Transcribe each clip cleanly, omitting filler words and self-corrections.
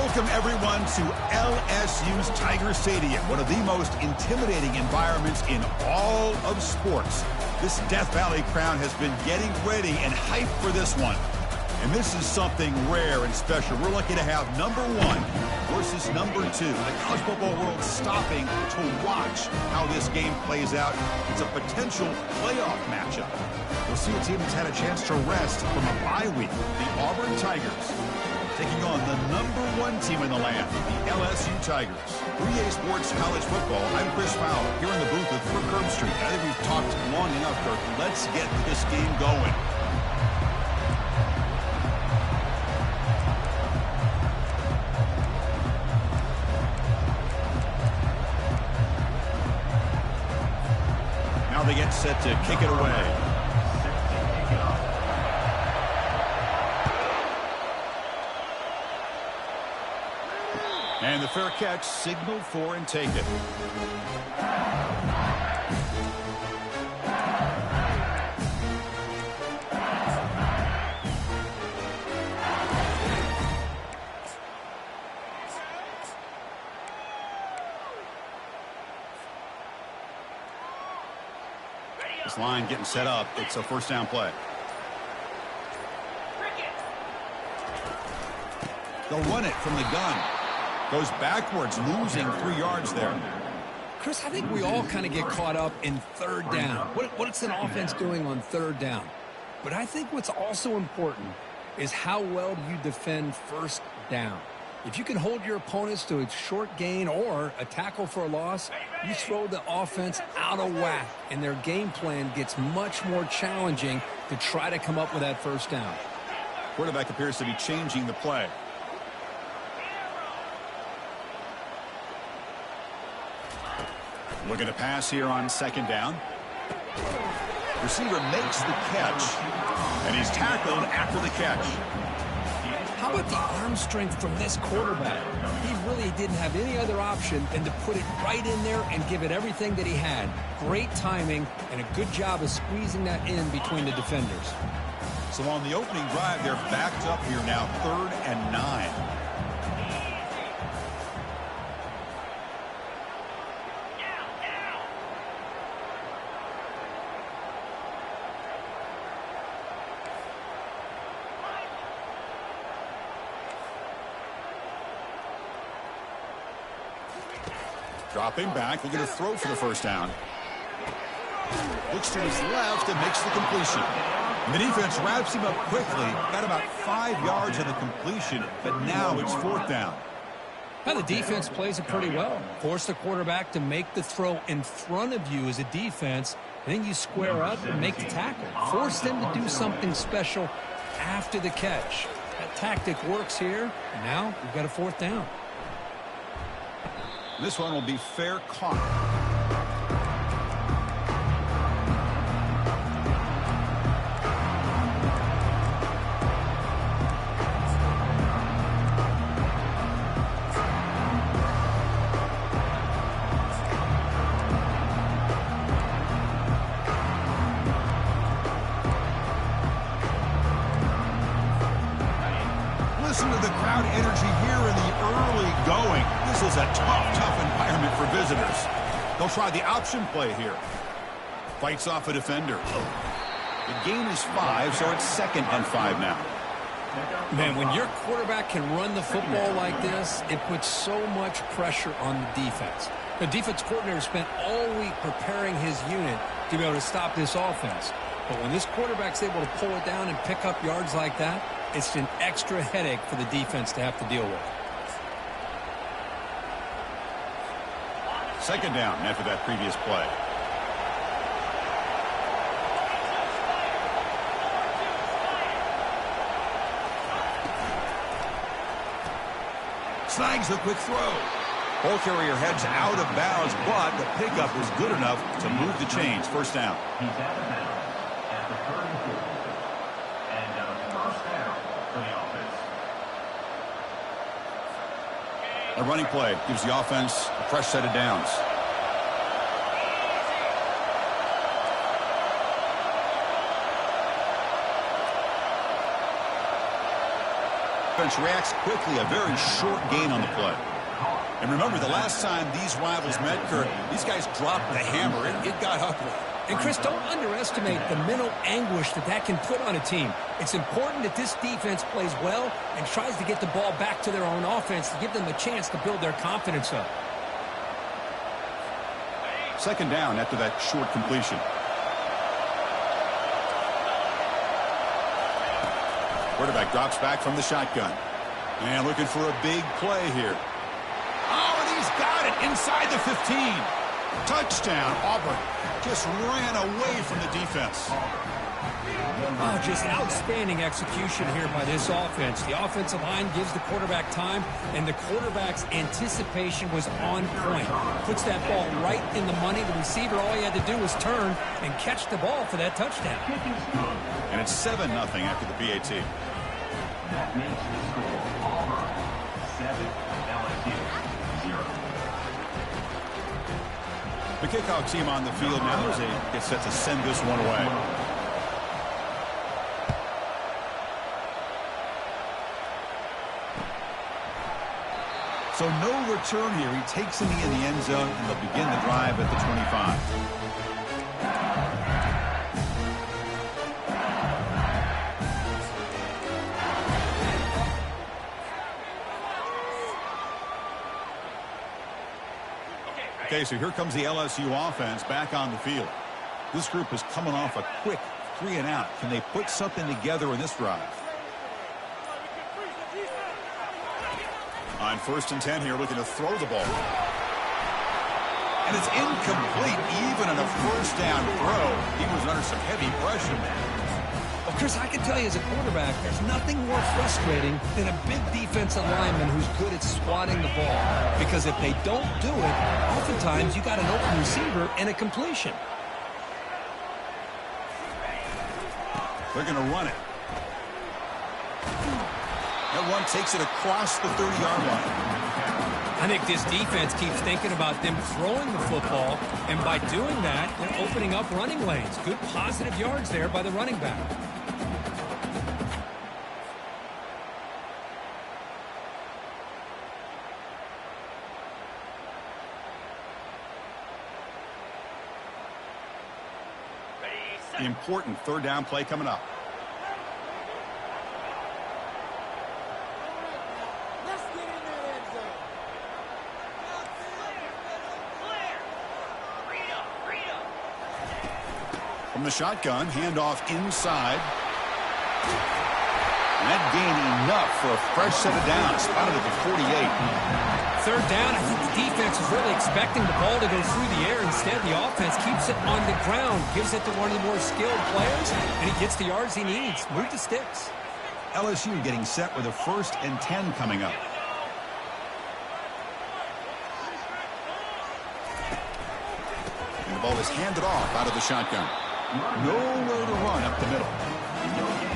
Welcome, everyone, to LSU's Tiger Stadium, one of the most intimidating environments in all of sports. This Death Valley crowd has been getting ready and hyped for this one. And this is something rare and special. We're lucky to have number 1 versus number 2. The college football world stopping to watch how this game plays out. It's a potential playoff matchup. We'll see a team that's had a chance to rest from a bye week. The Auburn Tigers taking on the number 1 team in the land, the LSU Tigers. 3A Sports College Football. I'm Chris Fowler here in the booth with Kirk Street. I think we've talked long enough, Kirk. Let's get this game going. Now they get set to kick it away. And the fair catch signaled for and take it. This line getting set up. It's a first down play. They'll run it from the gun. Goes backwards, losing 3 yards there. Chris, I think we all kind of get caught up in third down. What's an offense doing on third down? But I think what's also important is how well do you defend first down. If you can hold your opponents to a short gain or a tackle for a loss, you throw the offense out of whack, and their game plan gets much more challenging to try to come up with that first down. Quarterback appears to be changing the play. Look at the pass here on second down. Receiver makes the catch, and he's tackled after the catch. How about the arm strength from this quarterback? He really didn't have any other option than to put it right in there and give it everything that he had. Great timing and a good job of squeezing that in between the defenders. So on the opening drive, they're backed up here now, 3rd and 9. Dropping back, looking to throw for the first down. Looks to his left and makes the completion. And the defense wraps him up quickly. Got about 5 yards of the completion, but now it's 4th down. Now the defense plays it pretty well. Force the quarterback to make the throw in front of you as a defense, and then you square up and make the tackle. Force them to do something special after the catch. That tactic works here. And now we've got a 4th down. This one will be fair caught. Listen to the crowd energy here in the early going. This is a tough environment for visitors. They'll try the option play here. Fights off a defender. The gain is 5, so it's 2nd and 5 now. Man, when your quarterback can run the football like this, it puts so much pressure on the defense. The defense coordinator spent all week preparing his unit to be able to stop this offense. But when this quarterback's able to pull it down and pick up yards like that, it's an extra headache for the defense to have to deal with. 2nd down after that previous play. Snags the quick throw. Ball carrier heads out of bounds, but the pickup was good enough to move the chains. 1st down. He's out of bounds at the 34. And first down for the offense. A running play gives the offense a fresh set of downs. Defense reacts quickly, a very short gain on the play. And remember, the last time these rivals met, Kirk, these guys dropped the hammer. It got ugly. And, Chris, don't underestimate the mental anguish that can put on a team. It's important that this defense plays well and tries to get the ball back to their own offense to give them a chance to build their confidence up. Second down after that short completion. Quarterback drops back from the shotgun. And looking for a big play here. Oh, and he's got it inside the 15. Touchdown, Auburn. Just ran away from the defense. Oh, just outstanding execution here by this offense. The offensive line gives the quarterback time, and the quarterback's anticipation was on point. Puts that ball right in the money. The receiver, all he had to do was turn and catch the ball for that touchdown. And it's 7-0 after the PAT. That makes the score Auburn 7, LSU 0. The kickoff team on the field now as they get set to send this one away. So no return here. He takes it in the end zone, and they'll begin the drive at the 25. Okay, so here comes the LSU offense back on the field. This group is coming off a quick 3-and-out. Can they put something together in this drive? On 1st and 10 here, looking to throw the ball. And it's incomplete, even on a first down throw. He was under some heavy pressure. Well, Chris, I can tell you as a quarterback, there's nothing more frustrating than a big defensive lineman who's good at swatting the ball. Because if they don't do it, oftentimes you got an open receiver and a completion. They're going to run it. That one takes it across the 30-yard line. I think this defense keeps thinking about them throwing the football, and by doing that, they're opening up running lanes. Good positive yards there by the running back. The important third down play coming up. From the shotgun, handoff inside. And that gained enough for a fresh set of downs. Spotted at the 48. Third down, I think the defense is really expecting the ball to go through the air. Instead, the offense keeps it on the ground, gives it to one of the more skilled players, and he gets the yards he needs. Move the sticks. LSU getting set with a 1st and 10 coming up. And the ball is handed off out of the shotgun. Nowhere to run up the middle.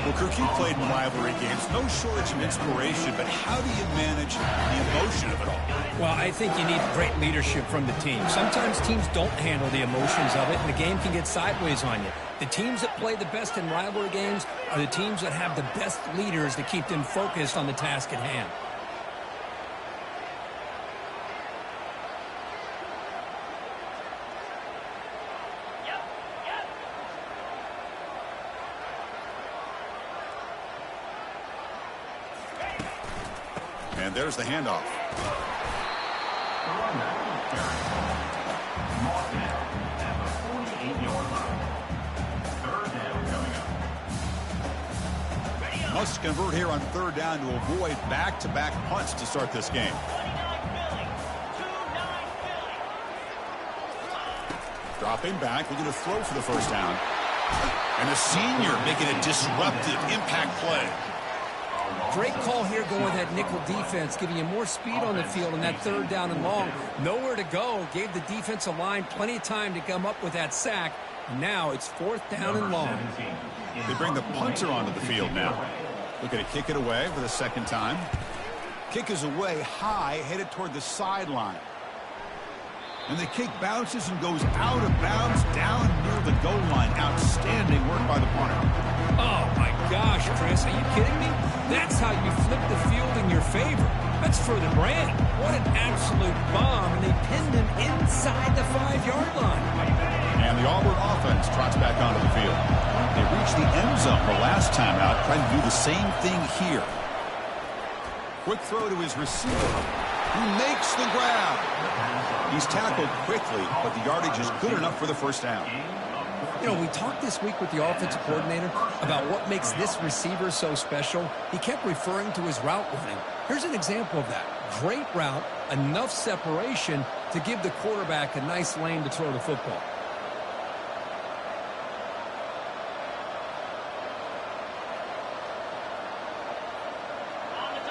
Well, Kirk, you played in rivalry games. No shortage of inspiration, but how do you manage the emotion of it all? Well, I think you need great leadership from the team. Sometimes teams don't handle the emotions of it, and the game can get sideways on you. The teams that play the best in rivalry games are the teams that have the best leaders to keep them focused on the task at hand. And there's the handoff. Must convert here on third down to avoid back-to-back punts to start this game. Dropping back, looking to throw for the first down. And the senior making a disruptive impact play. Great call here going with that nickel defense, giving you more speed on the field on that third down and long. Nowhere to go. Gave the defensive line plenty of time to come up with that sack. And now it's 4th down and long. They bring the punter onto the field now. Looking to kick it away for the second time. Kick is away high, headed toward the sideline. And the kick bounces and goes out of bounds down near the goal line. Outstanding work by the punter. Oh, my gosh, Chris. Are you kidding me? That's how you flip the field favor. That's for the brand. What an absolute bomb, and they pinned him inside the 5-yard line. And the Auburn offense trots back onto the field. They reached the end zone the last time out, trying to do the same thing here. Quick throw to his receiver, who makes the grab. He's tackled quickly, but the yardage is good enough for the first down. You know, we talked this week with the offensive coordinator about what makes this receiver so special. He kept referring to his route running. Here's an example of that. Great route, enough separation to give the quarterback a nice lane to throw the football.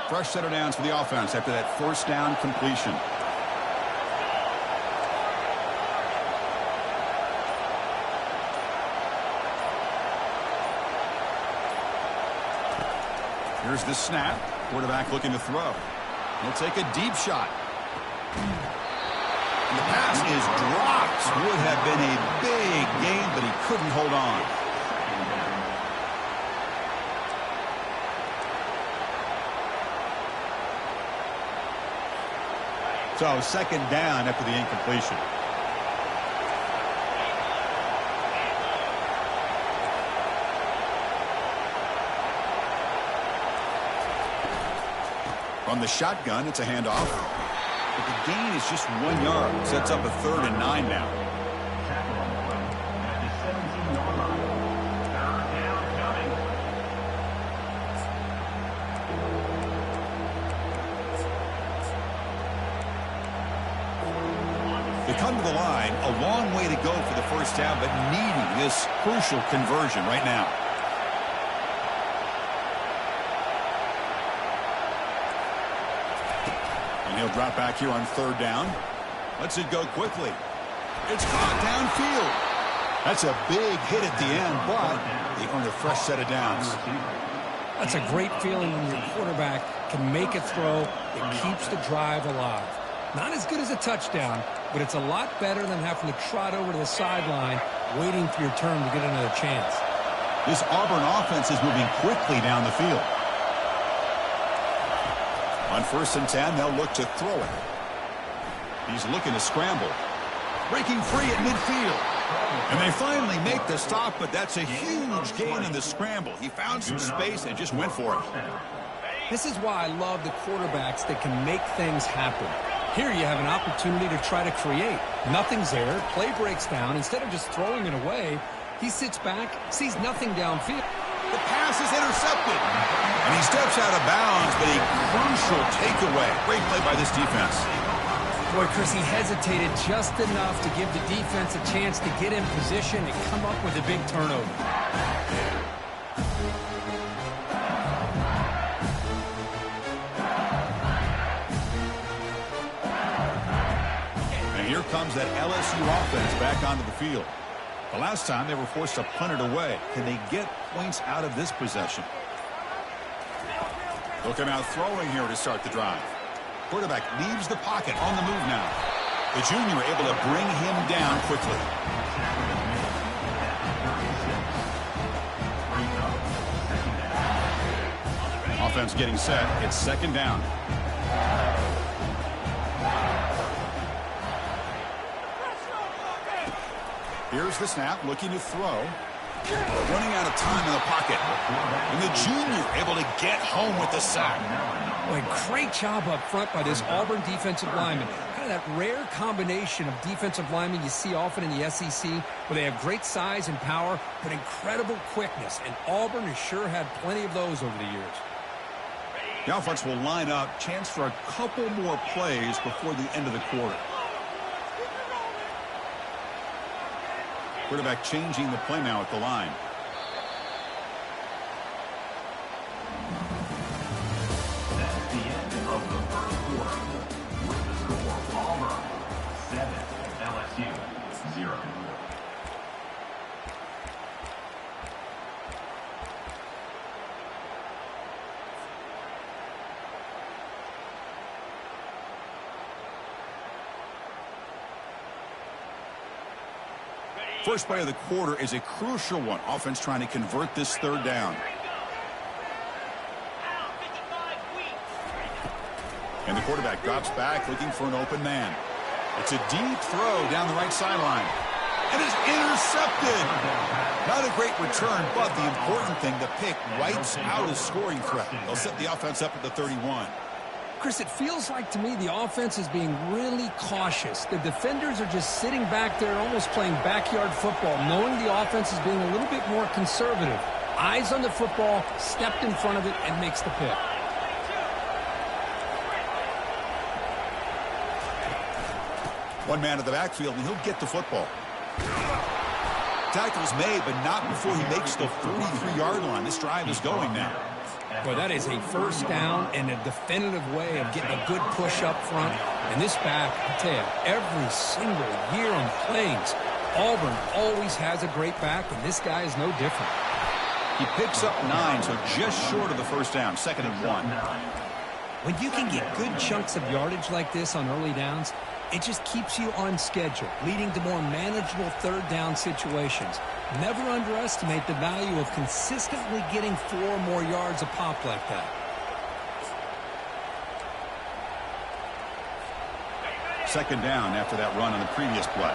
Fresh set of downs for the offense after that first down completion. Here's the snap. Quarterback looking to throw. He'll take a deep shot. And the pass is dropped. Would have been a big gain, but he couldn't hold on. So second down after the incompletion. From the shotgun, it's a handoff. But the gain is just 1 yard. Sets up a 3rd and 9 now. They come to the line, a long way to go for the first down, but needing this crucial conversion right now. And he'll drop back here on 3rd down. Lets it go quickly. It's caught downfield. That's a big hit at the end, but they earn a fresh set of downs. That's a great feeling when your quarterback can make a throw that keeps the drive alive. Not as good as a touchdown, but it's a lot better than having to trot over to the sideline waiting for your turn to get another chance. This Auburn offense is moving quickly down the field. On 1st and 10, they'll look to throw it. He's looking to scramble. Breaking free at midfield. And they finally make the stop, but that's a huge gain in the scramble. He found some space and just went for it. This is why I love the quarterbacks that can make things happen. Here you have an opportunity to try to create. Nothing's there. Play breaks down. Instead of just throwing it away, he sits back, sees nothing downfield. The pass is intercepted. And he steps out of bounds, but a crucial takeaway. Great play by this defense. Boy, Chris, he hesitated just enough to give the defense a chance to get in position and come up with a big turnover. And here comes that LSU offense back onto the field. The last time they were forced to punt it away. Can they get points out of this possession? They'll come out throwing here to start the drive. Quarterback leaves the pocket on the move now. The junior able to bring him down quickly. Offense getting set. It's 2nd down. Here's the snap, looking to throw. Running out of time in the pocket. And the junior able to get home with the sack. Boy, great job up front by this Auburn defensive lineman. Kind of that rare combination of defensive linemen you see often in the SEC, where they have great size and power, but incredible quickness. And Auburn has sure had plenty of those over the years. The offense will line up. Chance for a couple more plays before the end of the quarter. Quarterback changing the play now at the line. That's the end of the first quarter. With the score, Auburn 7, LSU 0. First play of the quarter is a crucial one. Offense trying to convert this 3rd down. And the quarterback drops back looking for an open man. It's a deep throw down the right sideline. And it's intercepted. Not a great return, but the important thing, the pick wipes out a scoring threat. They'll set the offense up at the 31. Chris, it feels like to me the offense is being really cautious. The defenders are just sitting back there almost playing backyard football, knowing the offense is being a little bit more conservative. Eyes on the football, stepped in front of it, and makes the pick. One man in the backfield, and he'll get the football. Tackle's made, but not before he makes the 43-yard line. This drive is going now. Well, that is a first down and a definitive way of getting a good push up front. And this back, I tell you, every single year on the Plains, Auburn always has a great back, and this guy is no different. He picks up 9, so just short of the first down, 2nd and 1. When you can get good chunks of yardage like this on early downs, it just keeps you on schedule, leading to more manageable third down situations. Never underestimate the value of consistently getting 4 more yards a pop like that. Second down after that run on the previous play.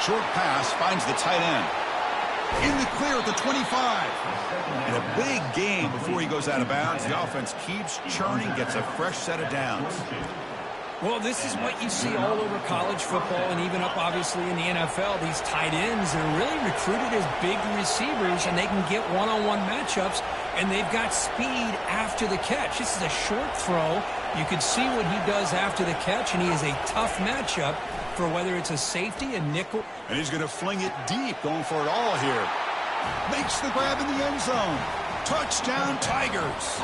Short pass finds the tight end. In the clear at the 25. And a big gain before he goes out of bounds. The offense keeps churning, gets a fresh set of downs. Well, this is what you see all over college football and even up, obviously, in the NFL. These tight ends are really recruited as big receivers, and they can get one-on-one matchups, and they've got speed after the catch. This is a short throw. You can see what he does after the catch, and he is a tough matchup for whether it's a safety, a nickel. And he's going to fling it deep, going for it all here. Makes the grab in the end zone. Touchdown, Tigers.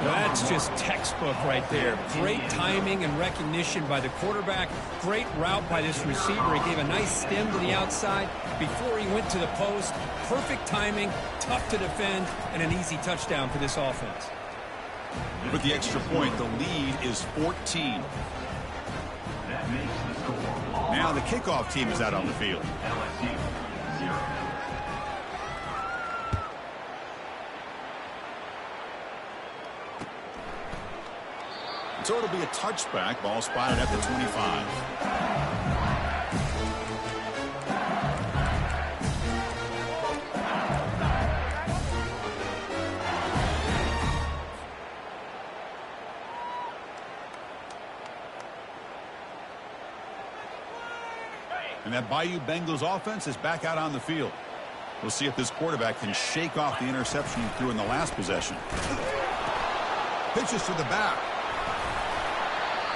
That's just textbook right there. Great timing and recognition by the quarterback. Great route by this receiver. He gave a nice stem to the outside before he went to the post. Perfect timing, tough to defend, and an easy touchdown for this offense. With the extra point, the lead is 14. That makes the score. Now the kickoff team is out on the field. LSU 0. So it'll be a touchback. Ball spotted at the 25. And that Bayou Bengals offense is back out on the field. We'll see if this quarterback can shake off the interception he threw in the last possession. Pitches to the back.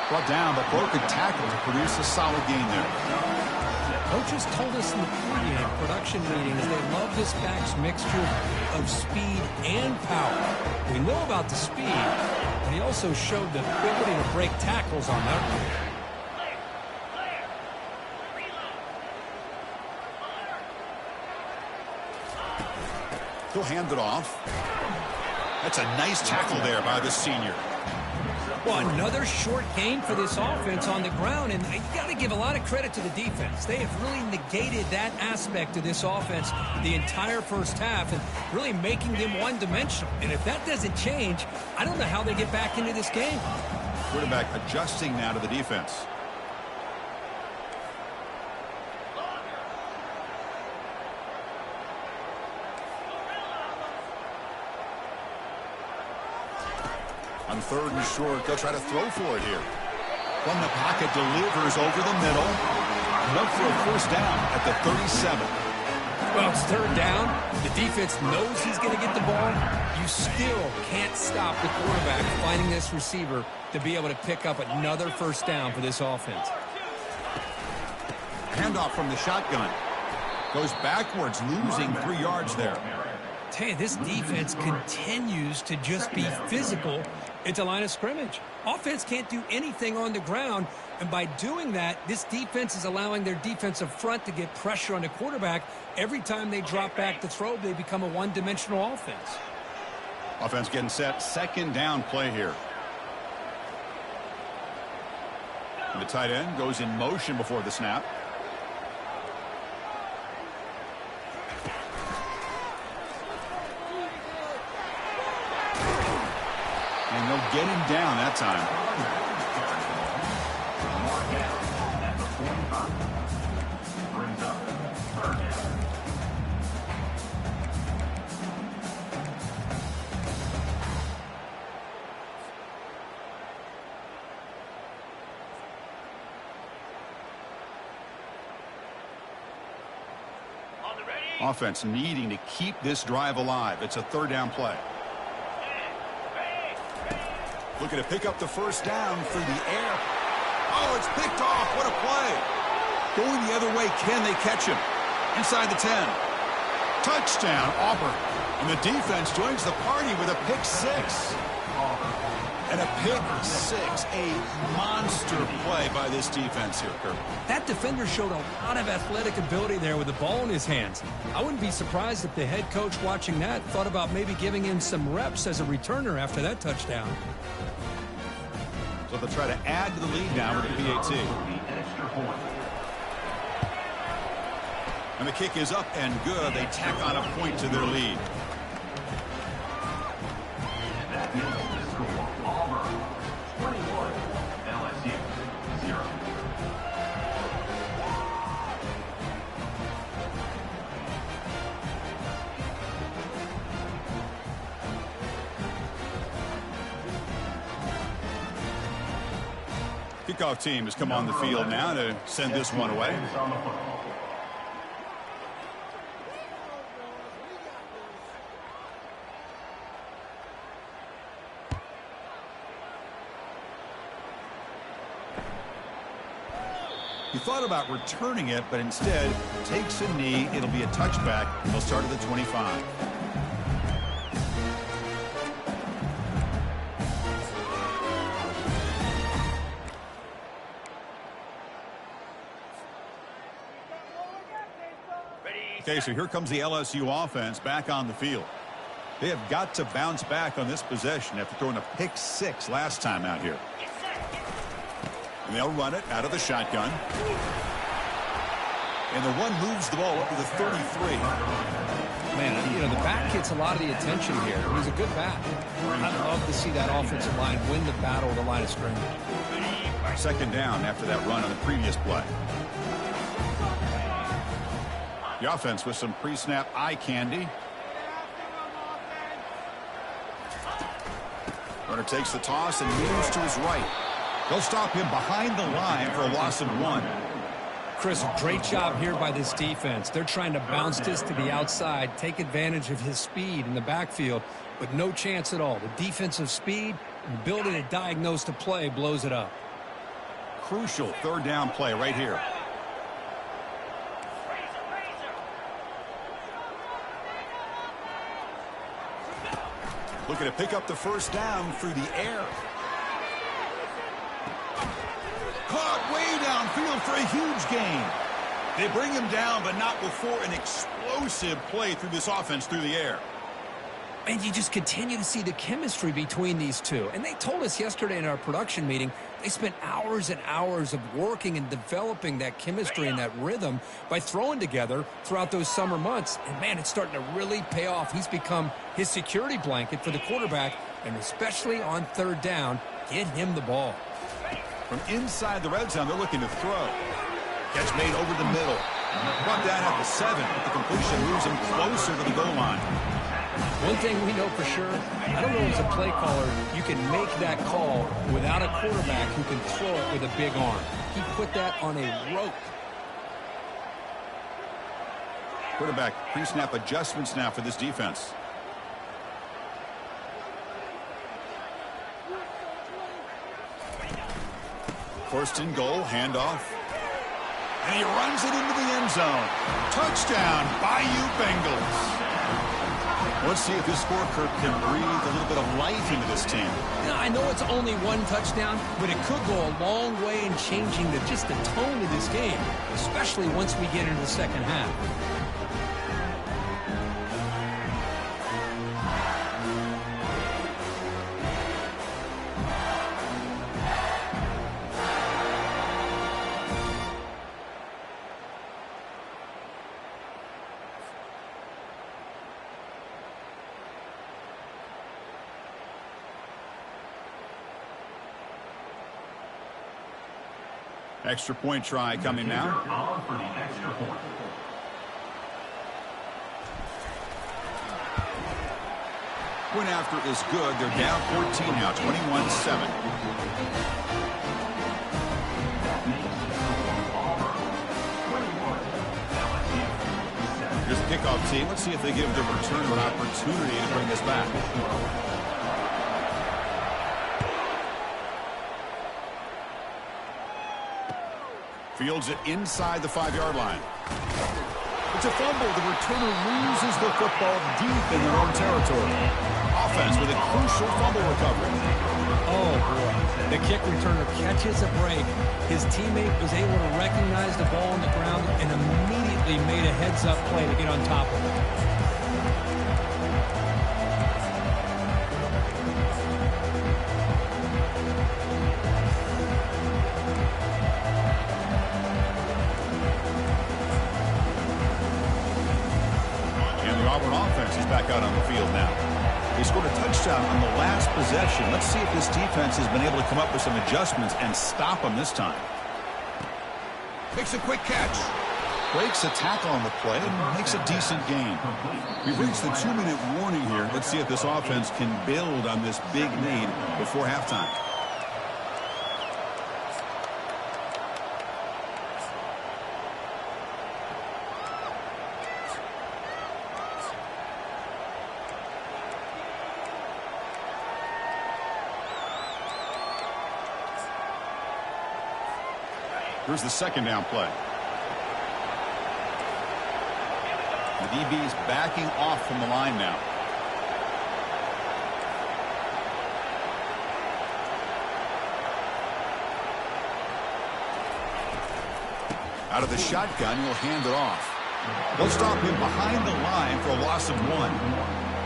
Brought down, but broken tackle to produce a solid gain there. Coaches told us in the pregame production meetings they love this back's mixture of speed and power. We know about the speed, but he also showed the ability to break tackles on that one. He'll hand it off. That's a nice tackle there by the senior. Well, another short gain for this offense on the ground, and you got to give a lot of credit to the defense. They have really negated that aspect of this offense the entire first half and really making them one-dimensional. And if that doesn't change, I don't know how they get back into this game. Quarterback adjusting now to the defense. On third and short, they'll try to throw for it here. From the pocket, delivers over the middle. Up for a first down at the 37. Well, it's third down. The defense knows he's going to get the ball. You still can't stop the quarterback finding this receiver to be able to pick up another first down for this offense. Handoff from the shotgun. Goes backwards, losing 3 yards there. Tell you, this defense continues to just be physical at the line of scrimmage. Offense can't do anything on the ground, and by doing that, this defense is allowing their defensive front to get pressure on the quarterback. Every time they drop back to throw, they become a one-dimensional offense. Offense getting set. Second down play here. And the tight end goes in motion before the snap. get him down that time. At the 45. Brings up third down. Offense needing to keep this drive alive. It's a third down play. Looking to pick up the first down through the air. Oh, it's picked off. What a play. Going the other way. Can they catch him? Inside the 10. Touchdown, Auburn. And the defense joins the party with a pick six. And a pick six. A monster play by this defense here, Kirk. That defender showed a lot of athletic ability there with the ball in his hands. I wouldn't be surprised if the head coach watching that thought about maybe giving him some reps as a returner after that touchdown. So they'll try to add to the lead now with the PAT. And the kick is up and good. They tack on a point to their lead. That is the score. Auburn 21, LSU 0. Kickoff team has come on the field now to send this one away. He thought about returning it, but instead takes a knee. It'll be a touchback. He'll start at the 25. Okay, so here comes the LSU offense back on the field. They have got to bounce back on this possession after throwing a pick six last time out here. And they'll run it out of the shotgun. And the one moves the ball up to the 33. Man, you know, the back gets a lot of the attention here. He's a good back. I'd love to see that offensive line win the battle of the line of scrimmage. Second down after that run on the previous play. The offense with some pre-snap eye candy. Runner takes the toss and moves to his right. They'll stop him behind the line for a loss of 1. Chris, great job here by this defense. They're trying to bounce this to the outside, take advantage of his speed in the backfield, but no chance at all. The defensive speed and ability to diagnose the play blows it up. Crucial third down play right here. Looking to pick up the first down through the air. Caught way downfield for a huge gain. They bring him down, but not before an explosive play through this offense through the air. And you just continue to see the chemistry between these two. And they told us yesterday in our production meeting, they spent hours and hours of working and developing that chemistry and that rhythm by throwing together throughout those summer months. And, man, it's starting to really pay off. He's become his security blanket for the quarterback, and especially on third down, get him the ball. From inside the red zone, they're looking to throw. Catch made over the middle. Brought down at the 7, but the completion moves him closer to the goal line. One thing we know for sure, I don't know as a play caller, you can make that call without a quarterback who can throw it with a big arm. He put that on a rope. Quarterback pre-snap adjustments now for this defense. First and goal, handoff. And he runs it into the end zone. Touchdown, Bayou Bengals. Let's see if this score, Kirk, can breathe a little bit of life into this team. You know, I know it's only one touchdown, but it could go a long way in changing just the tone of this game, especially once we get into the second half. Extra point try coming now. On for the extra point. Point after is good. They're down 14 now, 21-7. Here's the kickoff team. Let's see if they give the returner an opportunity to bring this back. Fields it inside the 5-yard line. It's a fumble. The returner loses the football deep in their own territory. Offense with a crucial fumble recovery. Oh, boy. The kick returner catches a break. His teammate was able to recognize the ball on the ground and immediately made a heads-up play to get on top of it. Auburn offense is back out on the field now. They scored a touchdown on the last possession. Let's see if this defense has been able to come up with some adjustments and stop them this time. Makes a quick catch. Breaks a tackle on the play and makes a decent gain. We've reached the 2-minute warning here. Let's see if this offense can build on this big lead before halftime. Here's the second down play. The DB is backing off from the line now. Out of the shotgun, he'll hand it off. They'll stop him behind the line for a loss of 1.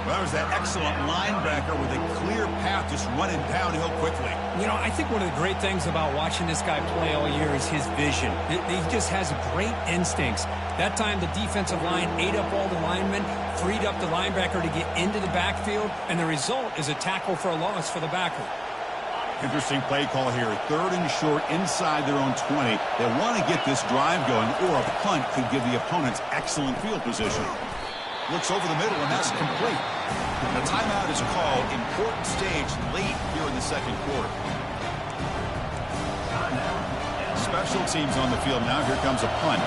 Well, that was that excellent linebacker with a clear path just running downhill quickly. You know, I think one of the great things about watching this guy play all year is his vision. He just has great instincts. That time, the defensive line ate up all the linemen, freed up the linebacker to get into the backfield, and the result is a tackle for a loss for the backer. Interesting play call here. 3rd and short inside their own 20. They want to get this drive going, or a punt could give the opponents excellent field position. Looks over the middle, and that's complete. The timeout is called. Important stage late here in the second quarter. Special teams on the field now. Here comes a punt.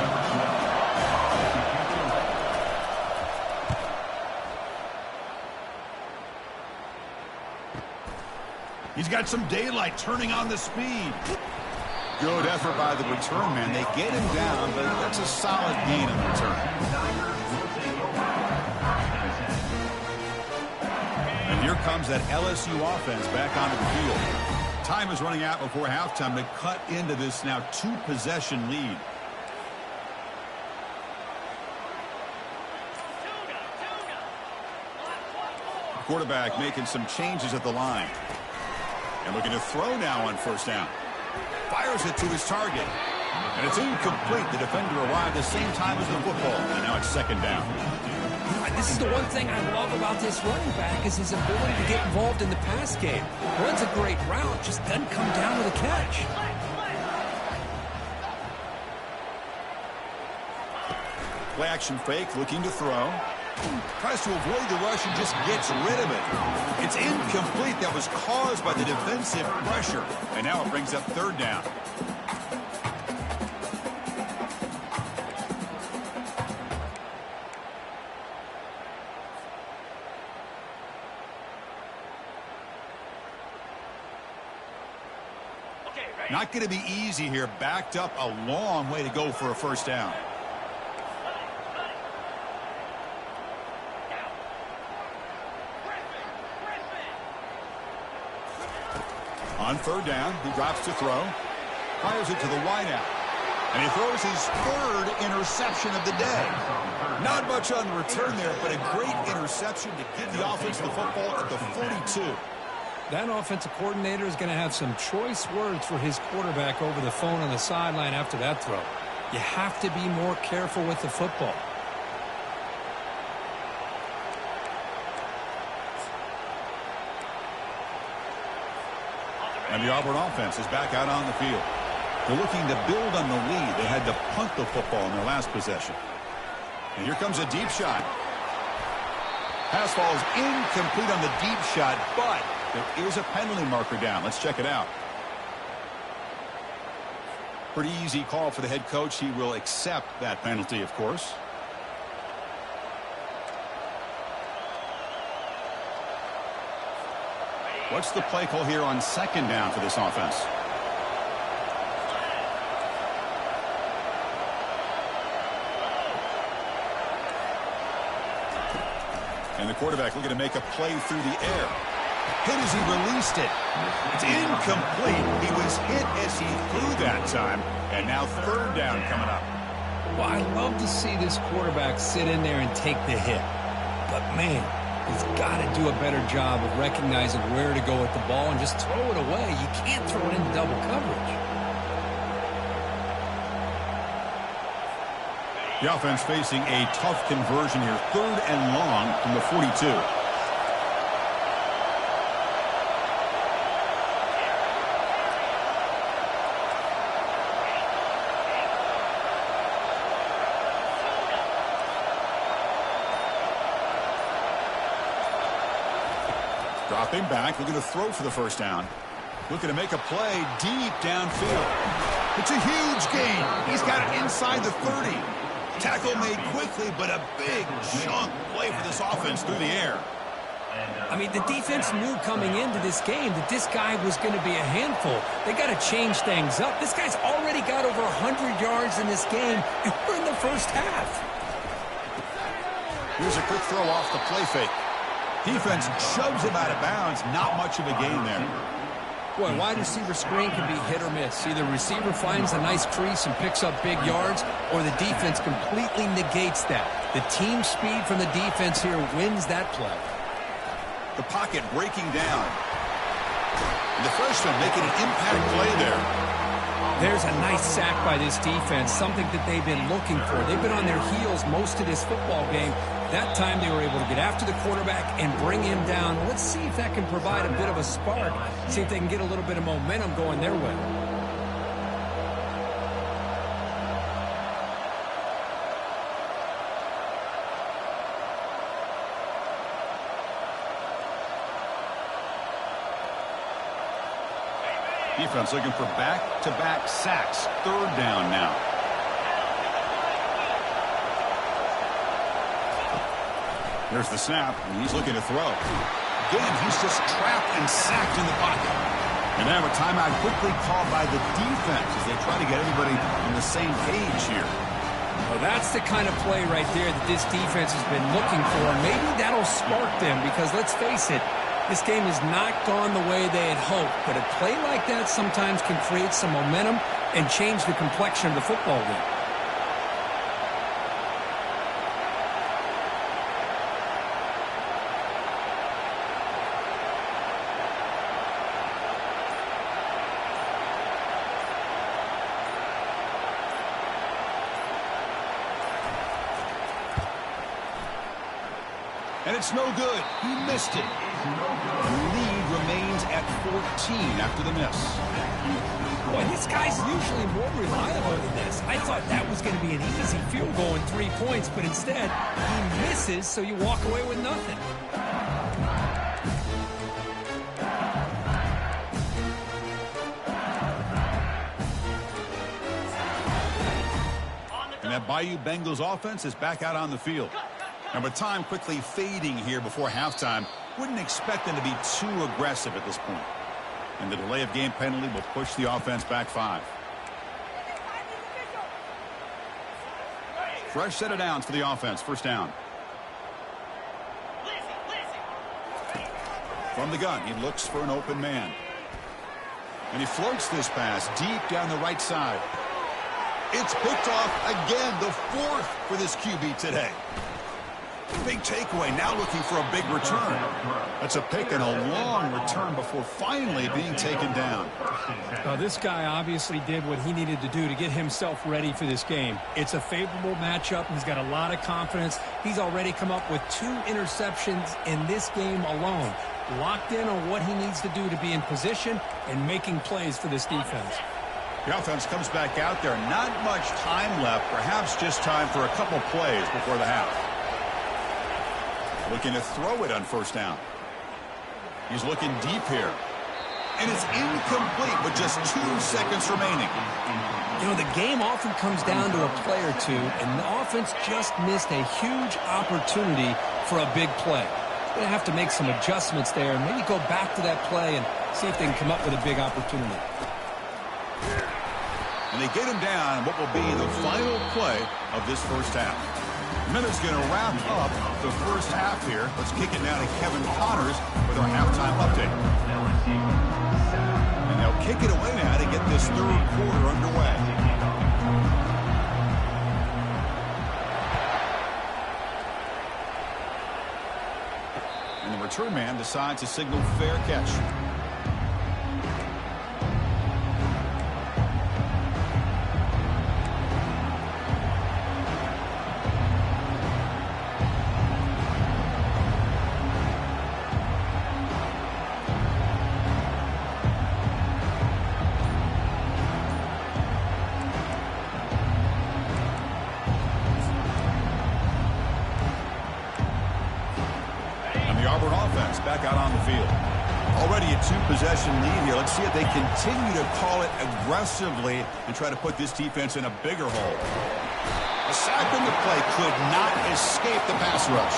He's got some daylight turning on the speed. Good effort by the return man. They get him down, but that's a solid gain in the return. And here comes that LSU offense back onto the field. Time is running out before halftime to cut into this now 2-possession lead. Quarterback making some changes at the line. And looking to throw now on first down. Fires it to his target. And it's incomplete. The defender arrived the same time as the football. And now it's second down. This is the one thing I love about this running back is his ability to get involved in the pass game. Runs a great route, just doesn't come down with a catch. Play action fake, looking to throw. Tries to avoid the rush and just gets rid of it. It's incomplete. That was caused by the defensive pressure. And now it brings up third down. Not going to be easy here. Backed up a long way to go for a first down. On third down, he drops to throw. Fires it to the wideout. And he throws his 3rd interception of the day. Not much on the return there, but a great interception to give the offense the football at the 42. That offensive coordinator is going to have some choice words for his quarterback over the phone on the sideline after that throw. You have to be more careful with the football. And the Auburn offense is back out on the field. They're looking to build on the lead. They had to punt the football in their last possession. And here comes a deep shot. Pass falls incomplete on the deep shot, but there is a penalty marker down. Let's check it out. Pretty easy call for the head coach. He will accept that penalty, of course. What's the play call here on second down for this offense? And the quarterback looking to make a play through the air. Hit as he released it. It's incomplete. He was hit as he threw that time. And now third down coming up. Well, I love to see this quarterback sit in there and take the hit. But, man, he's got to do a better job of recognizing where to go with the ball and just throw it away. You can't throw it into double coverage. The offense facing a tough conversion here. Third and long from the 42. Dropping back, looking to throw for the first down. Looking to make a play deep downfield. It's a huge gain. He's got it inside the 30. Tackle made quickly, but a big chunk play for this offense through the air. I mean, the defense knew coming into this game that this guy was going to be a handful. They got to change things up. This guy's already got over 100 yards in this game, and we're in the first half. Here's a quick throw off the play fake. Defense shoves him out of bounds. Not much of a gain there. Boy, wide receiver screen can be hit or miss. Either receiver finds a nice crease and picks up big yards, or the defense completely negates that. The team speed from the defense here wins that play. The pocket breaking down. And the freshman making an impact play there. There's a nice sack by this defense, something that they've been looking for. They've been on their heels most of this football game. That time they were able to get after the quarterback and bring him down. Let's see if that can provide a bit of a spark. See if they can get a little bit of momentum going their way. Defense looking for back-to-back sacks. Third down now. There's the snap, and he's looking to throw. Again, he's just trapped and sacked in the pocket. And now a timeout quickly called by the defense as they try to get everybody on the same page here. Well, that's the kind of play right there that this defense has been looking for. Maybe that'll spark them because, let's face it, this game has not gone the way they had hoped. But a play like that sometimes can create some momentum and change the complexion of the football game. And it's no good. He missed it. The lead remains at 14 after the miss. Boy, this guy's usually more reliable than this. I thought that was going to be an easy field goal and 3 points, but instead, he misses, so you walk away with nothing. And that Bayou Bengals offense is back out on the field. Number time quickly fading here before halftime. Wouldn't expect them to be too aggressive at this point. And the delay of game penalty will push the offense back 5. Fresh set of downs for the offense. First down. From the gun, he looks for an open man. And he floats this pass deep down the right side. It's picked off again, the 4th for this QB today. Big takeaway, now looking for a big return. That's a pick and a long return before finally being taken down. This guy obviously did what he needed to do to get himself ready for this game. It's a favorable matchup. He's got a lot of confidence. He's already come up with 2 interceptions in this game alone. Locked in on what he needs to do to be in position and making plays for this defense. The offense comes back out there. Not much time left. Perhaps just time for a couple plays before the half. Looking to throw it on first down. He's looking deep here. And it's incomplete with just 2 seconds remaining. You know, the game often comes down to a play or two, and the offense just missed a huge opportunity for a big play. They're going to have to make some adjustments there and maybe go back to that play and see if they can come up with a big opportunity. And they get him down what will be the final play of this first half. Minutes going to wrap up the first half here. Let's kick it now to Kevin Connors with our halftime update. And they'll kick it away now to get this third quarter underway. And the return man decides to signal fair catch. Auburn offense back out on the field. Already a 2-possession lead here. Let's see if they continue to call it aggressively and try to put this defense in a bigger hole. A sack on the play could not escape the pass rush.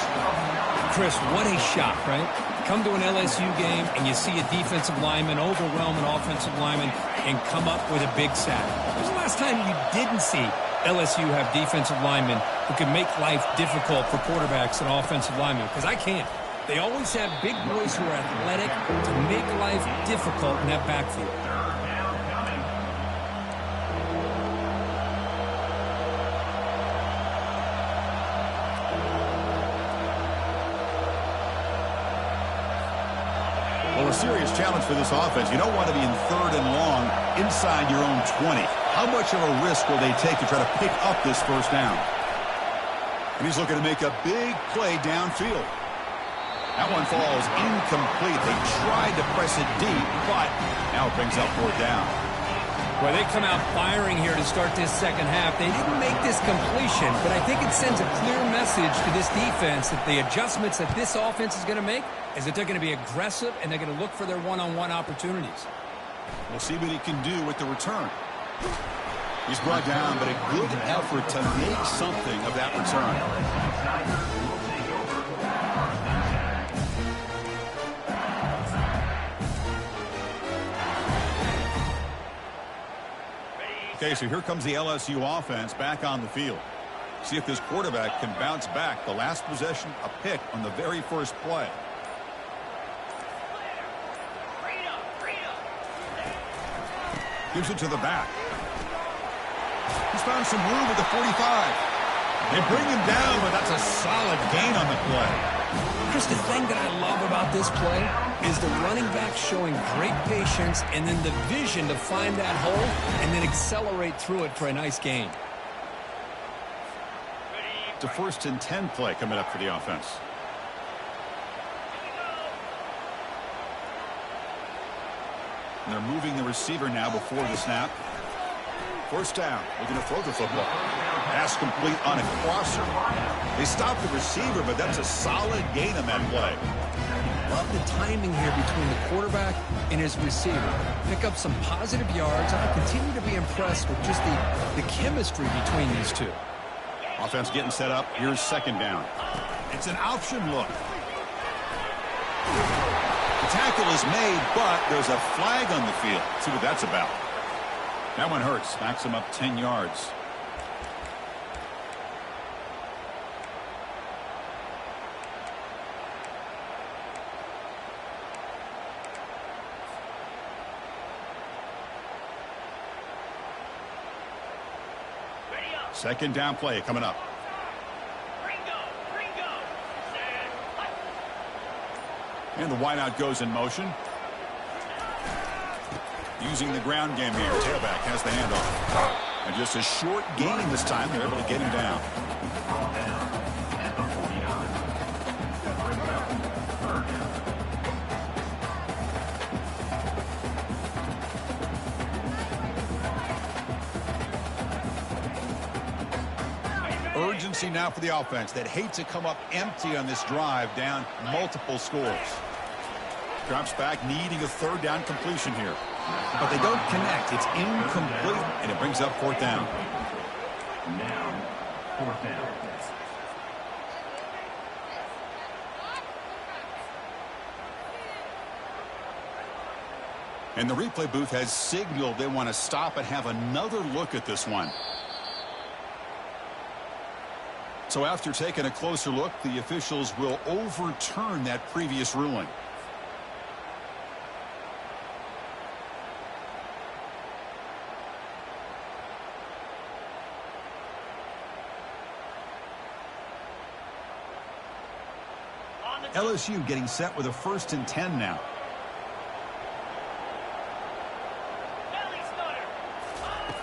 Chris, what a shot, right? Come to an LSU game and you see a defensive lineman overwhelm an offensive lineman and come up with a big sack. When was the last time you didn't see LSU have defensive linemen who can make life difficult for quarterbacks and offensive linemen? Because I can't. They always have big boys who are athletic to make life difficult in that backfield. Well, a serious challenge for this offense. You don't want to be in 3rd and long inside your own 20. How much of a risk will they take to try to pick up this first down? And he's looking to make a big play downfield. That one falls incomplete. They tried to press it deep, but now it brings up 4th down. Well, they come out firing here to start this second half. They didn't make this completion, but I think it sends a clear message to this defense that the adjustments that this offense is going to make is that they're going to be aggressive and they're going to look for their one-on-one opportunities. We'll see what he can do with the return. He's brought down, but a good effort to make something of that return. Okay, so here comes the LSU offense back on the field. See if this quarterback can bounce back. The last possession, a pick on the very first play. Gives it to the back. He's found some room at the 45. They bring him down, but that's a solid gain on the play. Chris, the thing that I love about this play is the running back showing great patience and then the vision to find that hole and then accelerate through it for a nice gain. It's a 1st and 10 play coming up for the offense. And they're moving the receiver now before the snap. 1st down. Looking to throw the football. Pass complete on a crosser. They stopped the receiver, but that's a solid gain on that play. Love the timing here between the quarterback and his receiver. Pick up some positive yards, and I continue to be impressed with just the chemistry between these two. Offense getting set up. Here's 2nd down. It's an option look. The tackle is made, but there's a flag on the field. Let's see what that's about. That one hurts. Backs him up 10 yards. Second down play coming up. And the wideout goes in motion. Using the ground game here. Tailback has the handoff. And just a short gain this time. They're able to get him down. Urgency now for the offense that hate to come up empty on this drive, down multiple scores. Drops back, needing a third down completion here. But they don't connect. It's incomplete, and it brings up fourth down. Now, fourth down. And the replay booth has signaled they want to stop and have another look at this one. So after taking a closer look, the officials will overturn that previous ruling. LSU getting set with a 1st and 10 now.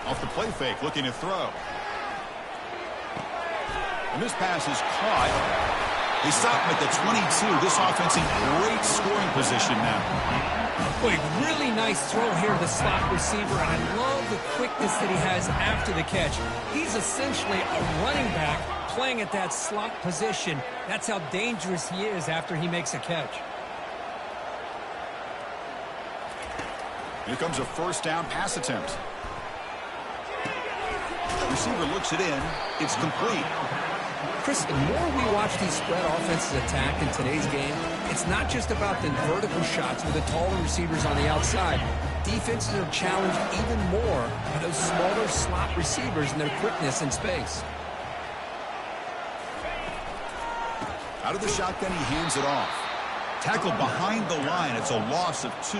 Off the play fake, looking to throw. And this pass is caught. They stop him at the 22. This offense in great scoring position now. Boy, really nice throw here to the slot receiver, and I love the quickness that he has after the catch. He's essentially a running back playing at that slot position. That's how dangerous he is after he makes a catch. Here comes a 1st down pass attempt. The receiver looks it in. It's complete. Chris, the more we watch these spread offenses attack in today's game, it's not just about the vertical shots with the taller receivers on the outside. Defenses are challenged even more by those smaller slot receivers and their quickness in space. Out of the shotgun, he hands it off. Tackled behind the line. It's a loss of 2.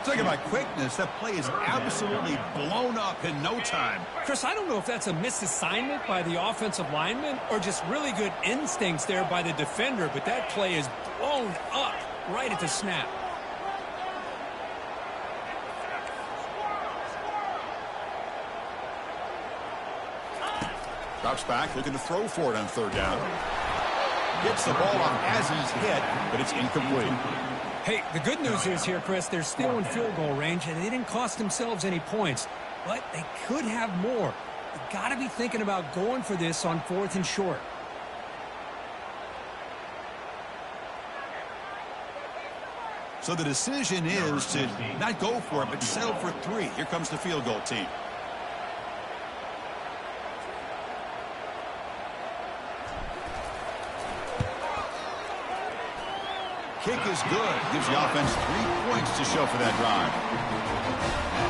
Talking about quickness, that play is absolutely blown up in no time. Chris, I don't know if that's a misassignment by the offensive lineman or just really good instincts there by the defender, but that play is blown up right at the snap. Drops back, looking to throw for it on 3rd down. Gets the ball off as he's hit, but it's incomplete. Hey, the good news is here, Chris, they're still in field goal range, and they didn't cost themselves any points, but they could have more. You got to be thinking about going for this on 4th and short. So the decision is to not go for it, but settle for 3. Here comes the field goal team. Kick is good. Gives the offense 3 points to show for that drive.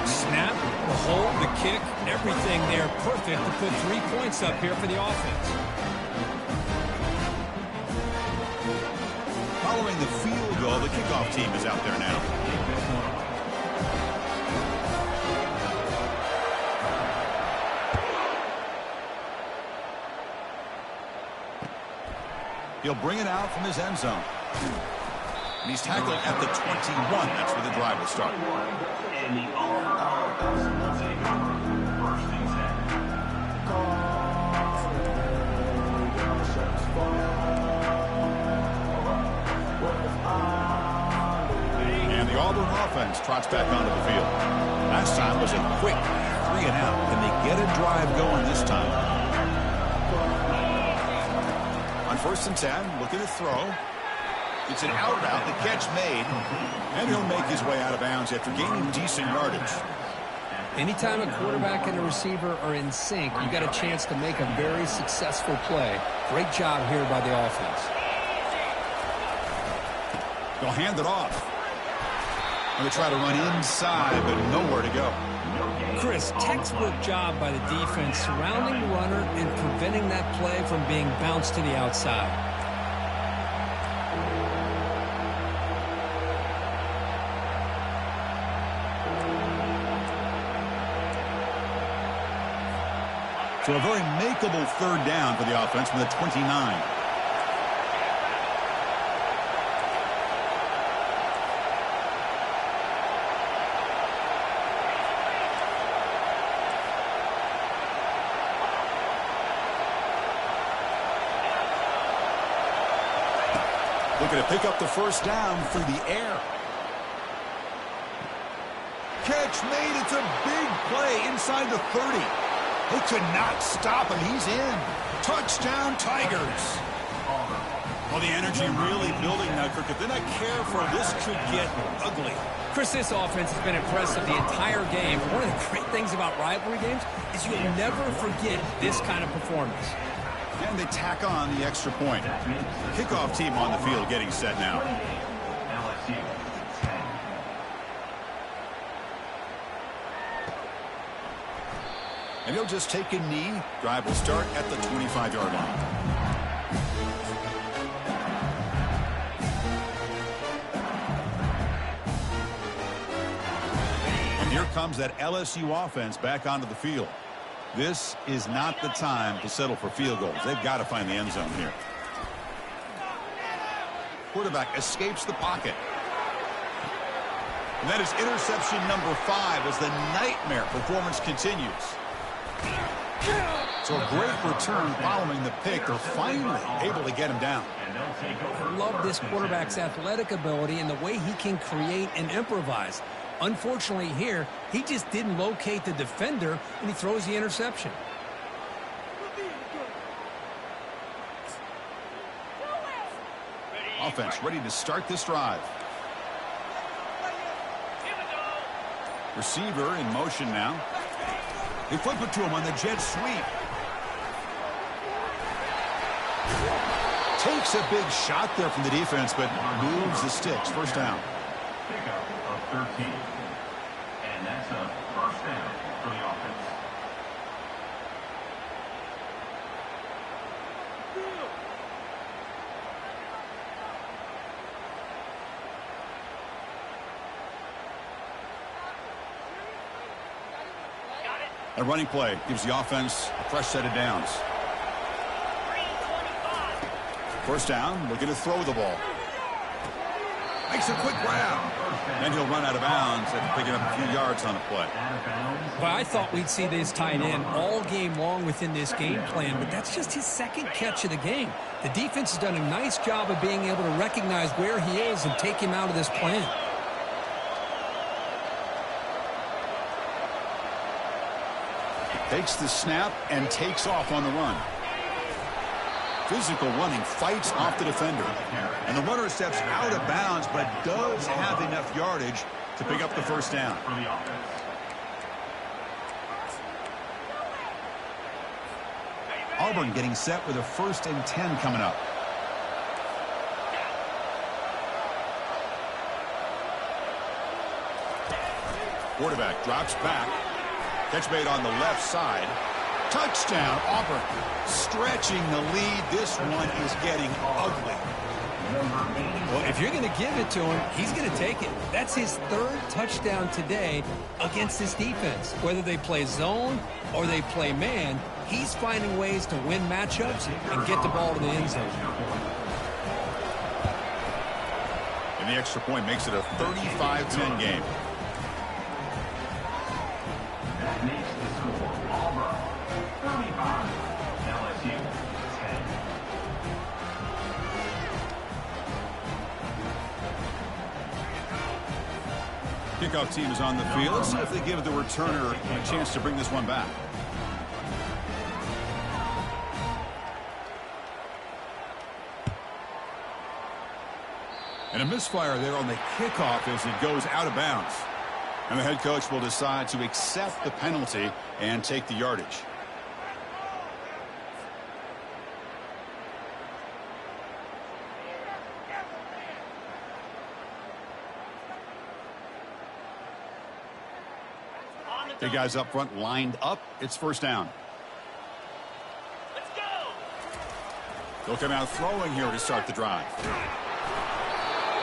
Snap, the hold, the kick, everything there perfect to put 3 points up here for the offense. Following the field goal, the kickoff team is out there now. He'll bring it out from his end zone. And he's tackled at the 21. That's where the drive will start. And the Auburn offense will take over. 1st and 10. And the Auburn offense trots back onto the field. Last time was a quick 3 and out. Can they get a drive going this time? On 1st and 10, looking to throw. It's an out route, the catch made, and he'll make his way out of bounds after gaining decent yardage. Anytime a quarterback and a receiver are in sync, you got a chance to make a very successful play. Great job here by the offense. They'll hand it off. And they try to run inside, but nowhere to go. Chris, textbook job by the defense surrounding the runner and preventing that play from being bounced to the outside. So a very makeable 3rd down for the offense from the 29. Looking to pick up the 1st down through the air. Catch made. It's a big play inside the 30. They could not stop him. He's in. Touchdown, Tigers. Well, the energy really building now, Kirk. If they not careful, this could get ugly. Chris, this offense has been impressive the entire game. One of the great things about rivalry games is you'll never forget this kind of performance. And they tack on the extra point. Kickoff team on the field getting set now. LSU 10. And he'll just take a knee. Drive will start at the 25-yard line. And here comes that LSU offense back onto the field. This is not the time to settle for field goals. They've got to find the end zone here. Quarterback escapes the pocket. And that is interception number 5 as the nightmare performance continues. So a great return following the pick. They're finally able to get him down. I love this quarterback's athletic ability and the way he can create and improvise. Unfortunately here, he just didn't locate the defender, and he throws the interception. Offense ready to start this drive. Receiver in motion now. They flip it to him on the jet sweep. Takes a big shot there from the defense, but moves the sticks. First down. Pickup of 13. And that's a first down for the offense. A running play gives the offense a fresh set of downs. First down, looking to throw the ball. Makes a quick grab. And he'll run out of bounds after picking up a few yards on the play. Well, I thought we'd see this tight end all game long within this game plan, but that's just his second catch of the game. The defense has done a nice job of being able to recognize where he is and take him out of this plan. Takes the snap and takes off on the run. Physical running, fights off the defender. And the runner steps out of bounds, but does have enough yardage to pick up the first down. Auburn getting set with a 1st and 10 coming up. Quarterback drops back. Catch made on the left side. Touchdown, Auburn. Stretching the lead. This one is getting ugly. Well, if you're going to give it to him, he's going to take it. That's his 3rd touchdown today against this defense. Whether they play zone or they play man, he's finding ways to win matchups and get the ball to the end zone. And the extra point makes it a 35-10 game. That makes the score Auburn 35, LSU 10. Kickoff team is on the field. Let's see if they give the returner a chance to bring this one back. And a misfire there on the kickoff as it goes out of bounds. And the head coach will decide to accept the penalty and take the yardage. The guys up front lined up. It's first down. Let's go. They'll come out throwing here to start the drive.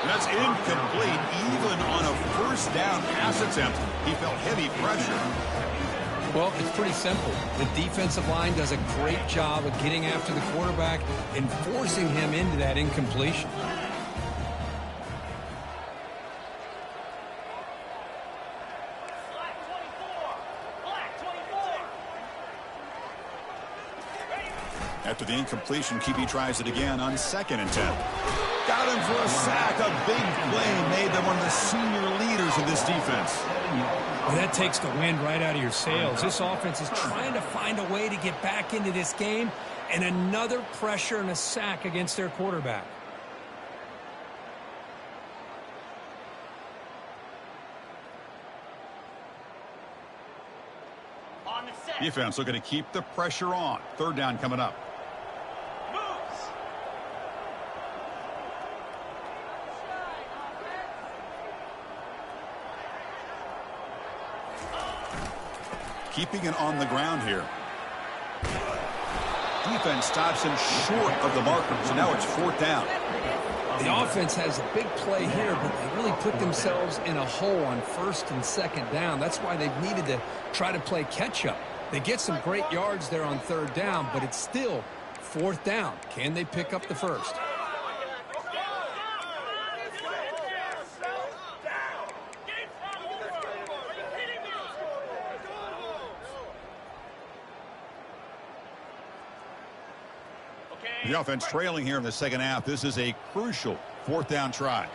And that's incomplete. Even on a first down pass attempt, he felt heavy pressure. Well, it's pretty simple. The defensive line does a great job of getting after the quarterback and forcing him into that incompletion. Black 24. Black 24. After the incompletion, Keepy tries it again on 2nd and 10. Got him for a sack. A big play made them one of the senior leaders of this defense. Well, that takes the wind right out of your sails. This offense is trying to find a way to get back into this game, and another pressure and a sack against their quarterback. On the set. Defense looking to keep the pressure on. Third down coming up. Moves. Keeping it on the ground here. Defense stops him short of the marker, so now it's fourth down. The offense has a big play here, but they really put themselves in a hole on first and second down. That's why they've needed to try to play catch-up. They get some great yards there on third down, but it's still fourth down. Can they pick up the first? The offense trailing here in the second half. This is a crucial fourth down try.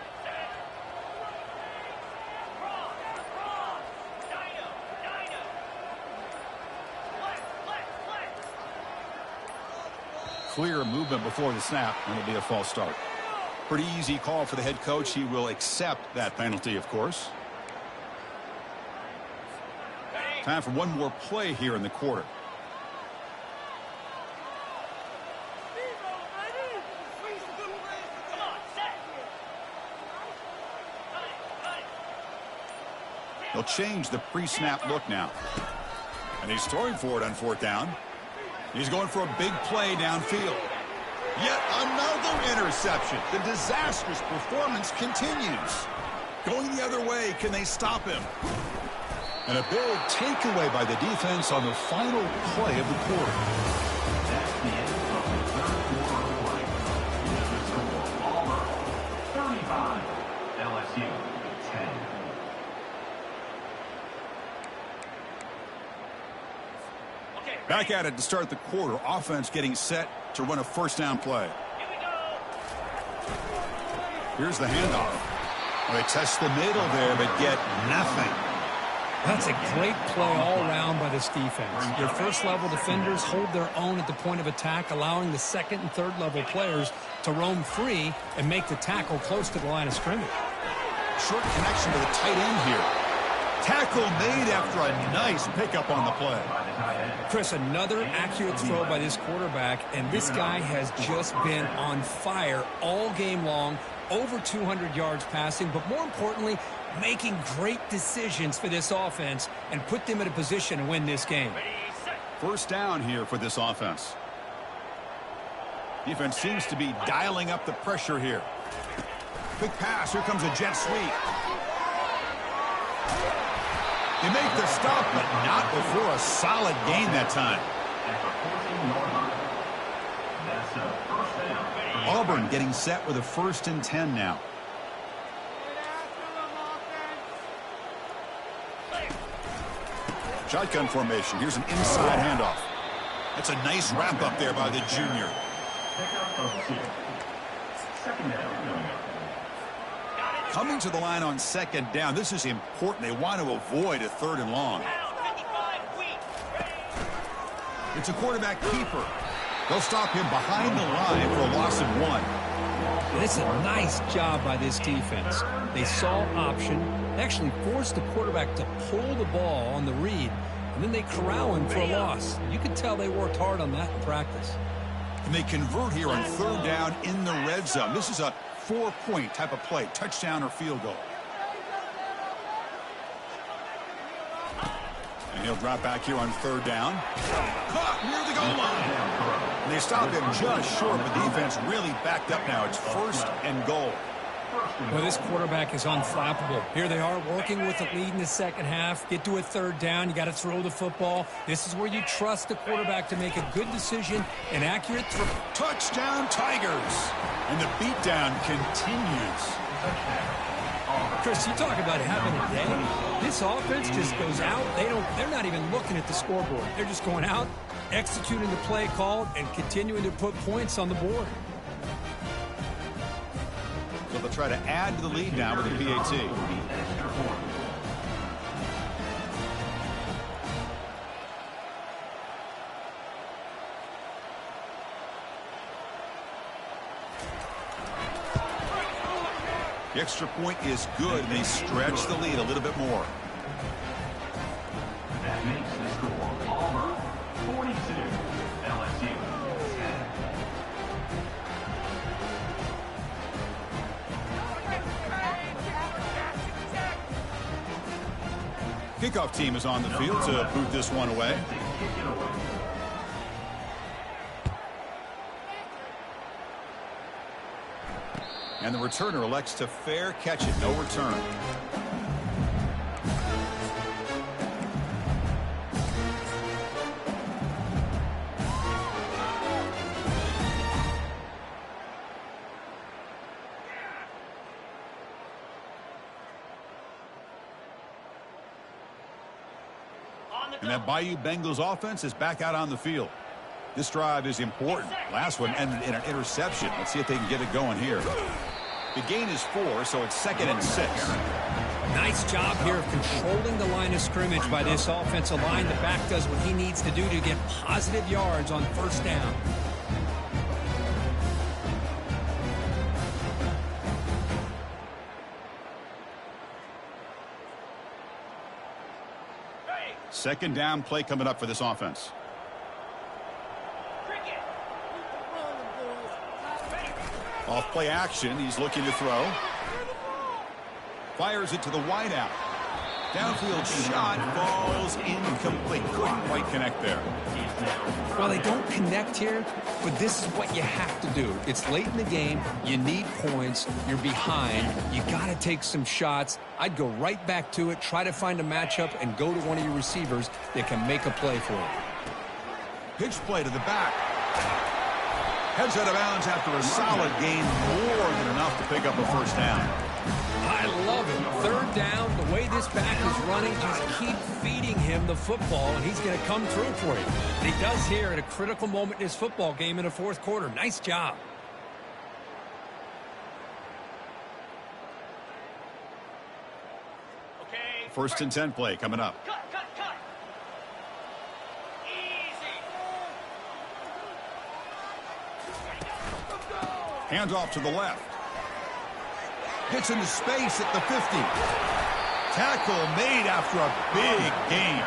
Clear movement before the snap, and it'll be a false start. Pretty easy call for the head coach. He will accept that penalty, of course. Time for one more play here in the quarter. They'll change the pre-snap look now. And he's throwing for it on fourth down. He's going for a big play downfield. Yet another interception. The disastrous performance continues. Going the other way, can they stop him? And a big takeaway by the defense on the final play of the quarter. That's the end of the third quarter of play. The score, Auburn 35, LSU 10. Back at it to start the quarter. Offense getting set to run a first down play. Here we go. Here's the handoff. Well, they test the middle there, but get nothing. That's a great play all around by this defense. Your first-level defenders hold their own at the point of attack, allowing the second and third-level players to roam free and make the tackle close to the line of scrimmage. Short connection to the tight end here. Tackle made after a nice pickup on the play. Chris, another accurate throw by this quarterback, and this guy has just been on fire all game long, over 200 yards passing, but more importantly, making great decisions for this offense and put them in a position to win this game. First down here for this offense. Defense seems to be dialing up the pressure here. Quick pass. Here comes a jet sweep. They make the stop, but not before a solid gain that time. That's a first down. Auburn getting set with a 1st and 10 now. Shotgun formation. Here's an inside handoff. That's a nice wrap up there by the junior. Pickup of 6. Second down coming up. Coming to the line on second down. This is important. They want to avoid a 3rd and long. It's a quarterback keeper. They'll stop him behind the line for a loss of 1. It's a nice job by this defense. They saw option, actually forced the quarterback to pull the ball on the read, and then they corral him for a loss. You could tell they worked hard on that in practice. And they convert here on 3rd down in the red zone. This is a 4-point type of play, touchdown or field goal. And he'll drop back here on 3rd down. Caught near the goal line. And they stopped him just short, but the defense really backed up now. It's 1st and goal. Well, this quarterback is unflappable. Here they are working with the lead in the second half. Get to a 3rd down. You got to throw the football. This is where you trust the quarterback to make a good decision, an accurate throw. Touchdown Tigers. And the beatdown continues. Chris, you talk about having a day. This offense just goes out. They're not even looking at the scoreboard. They're just going out, executing the play called, and continuing to put points on the board. They'll try to add to the lead now with a PAT. The extra point is good, and they stretch the lead a little bit more. That makes the score Auburn 42, LSU 10. Kickoff team is on the field to boot this one away. And the returner elects to fair catch it. No return. And that Bayou Bengals offense is back out on the field. This drive is important. Last one ended in an interception. Let's see if they can get it going here. The gain is 4, so it's 2nd and 6. Nice job here of controlling the line of scrimmage by this offensive line. The back does what he needs to do to get positive yards on first down. Second down play coming up for this offense. Off play action. He's looking to throw. Fires it to the wideout. Downfield shot falls incomplete. Couldn't quite connect there. Well, they don't connect here, but this is what you have to do. It's late in the game. You need points. You're behind. You got to take some shots. I'd go right back to it, try to find a matchup, and go to one of your receivers that can make a play for you. Pitch play to the back. Heads out of bounds after a solid gain, more than enough to pick up a first down. I love it. Third down, the way this back is running, just keep feeding him the football, and he's going to come through for you. And he does here at a critical moment in his football game in the fourth quarter. Nice job. Okay. 1st and 10 play coming up. Cut. Easy. Hands off to the left. Gets into space at the 50. Tackle made after a big gain.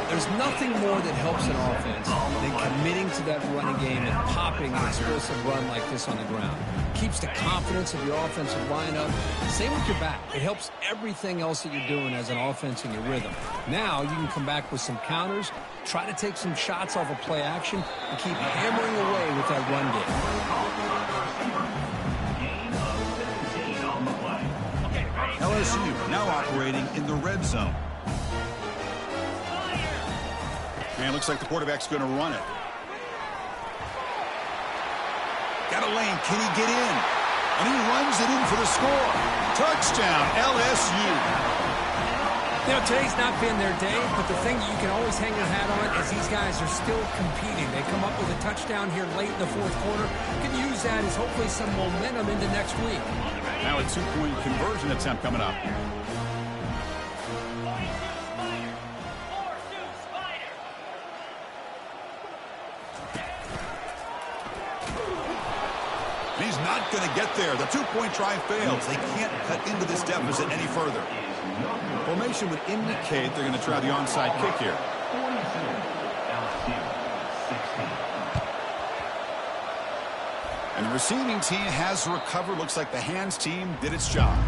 There's nothing more that helps an offense than committing to that running game and popping an explosive run like this on the ground. Keeps the confidence of your offensive lineup. Same with your back. It helps everything else that you're doing as an offense in your rhythm. Now you can come back with some counters, try to take some shots off of play action, and keep hammering away with that run game. LSU now operating in the red zone. And it looks like the quarterback's going to run it. Got a lane. Can he get in? And he runs it in for the score. Touchdown, LSU. You know, today's not been their day, but the thing that you can always hang your hat on is these guys are still competing. They come up with a touchdown here late in the fourth quarter. You can use that as hopefully some momentum into next week. Now a 2-point conversion attempt coming up. He's not going to get there. The 2-point try fails. They can't cut into this deficit any further. Formation would indicate they're going to try the onside kick here. And the receiving team has recovered. Looks like the hands team did its job.